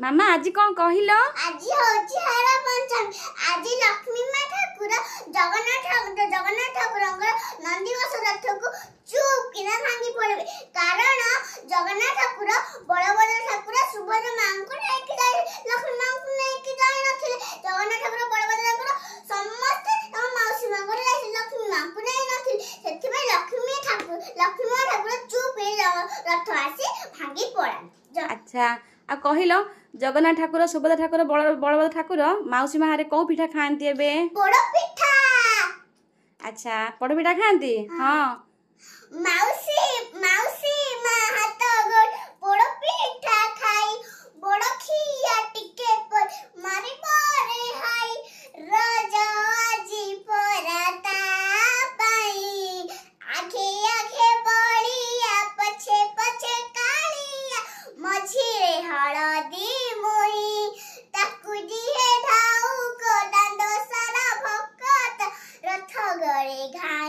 मामा आज कौन कहलो आज होची हरा पंचमी आज लक्ष्मी मां ठाकुर जगन्नाथ ठाकुर नंदीघोष रथ को चुप किना भांगी पड़े कारण जगन्नाथ ठाकुर बलभद्र ठाकुर सुभद्रा मां को लेके जाए लक्ष्मी मां को लेके जाए नथिले जगन्नाथ ठाकुर बलभद्र ठाकुर समस्त तम मौसी मां को जाए लक्ष्मी मां को नहीं नथिले सेति में लक्ष्मी मां ठाकुर चुप रथ आसी भांगी पड़ा। अच्छा आ कहलो जगन्नाथ ठाकुर सुभद्रा ठाकुर बलभद्र ठाकुर मौसी माँ कौ पिठा खाती एबे पोड़ पिठा। अच्छा पोड़ पिठा खाती हाँ मौसी माँ हाथ गोड़ पोड़ पिठा खाई बड़ खिया टिके पर मारी बरे हाई राजा आजी पराता पाई आखे आखे बड़िया पछे पछे कालिया मझिरे हळदी मुही ताकू दिहे ढाऊ को दांडो सारा भक्त रथ गड़े घा